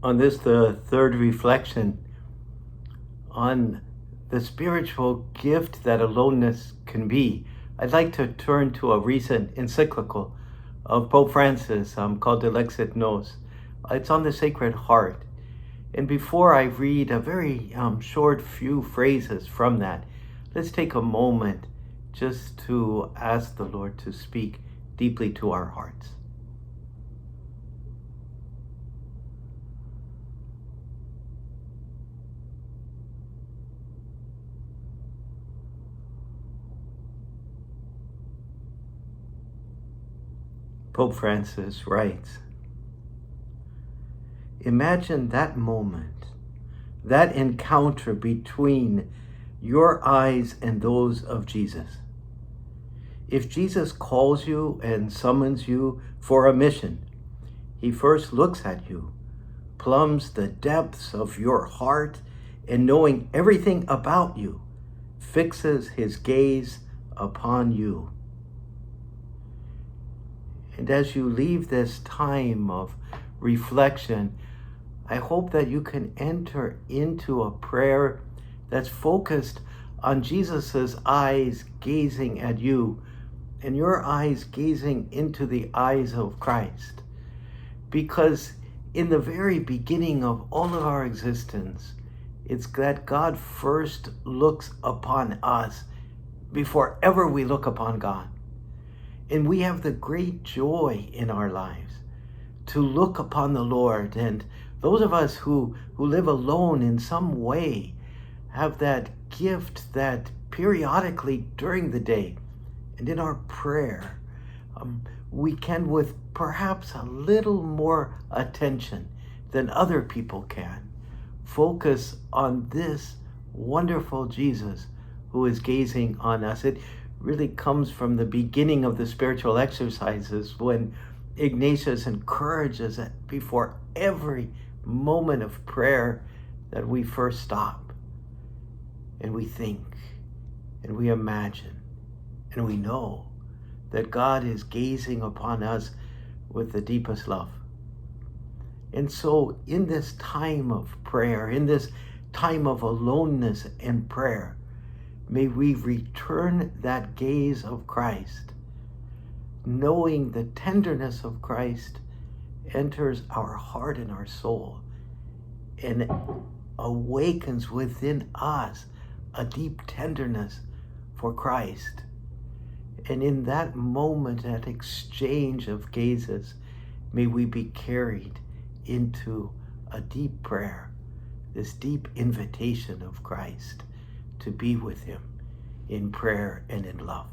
On this, the third reflection on the spiritual gift that aloneness can be, I'd like to turn to a recent encyclical of Pope Francis called De Lexit Nos. It's on the Sacred Heart. And before I read a very short few phrases from that, let's take a moment just to ask the Lord to speak deeply to our hearts. Pope Francis writes, imagine that moment, that encounter between your eyes and those of Jesus. If Jesus calls you and summons you for a mission, he first looks at you, plumbs the depths of your heart, and knowing everything about you, fixes his gaze upon you. And as you leave this time of reflection, I hope that you can enter into a prayer that's focused on Jesus's eyes gazing at you and your eyes gazing into the eyes of Christ. Because in the very beginning of all of our existence, it's that God first looks upon us before ever we look upon God. And we have the great joy in our lives to look upon the Lord. And those of us who live alone in some way have that gift that periodically during the day and in our prayer, we can, with perhaps a little more attention than other people can, focus on this wonderful Jesus who is gazing on us. It really comes from the beginning of the spiritual exercises when Ignatius encourages that before every moment of prayer that we first stop and we think and we imagine and we know that God is gazing upon us with the deepest love. And so in this time of prayer, in this time of aloneness and prayer, may we return that gaze of Christ, knowing the tenderness of Christ enters our heart and our soul and awakens within us a deep tenderness for Christ. And in that moment, that exchange of gazes, may we be carried into a deep prayer, this deep invitation of Christ to be with him in prayer and in love.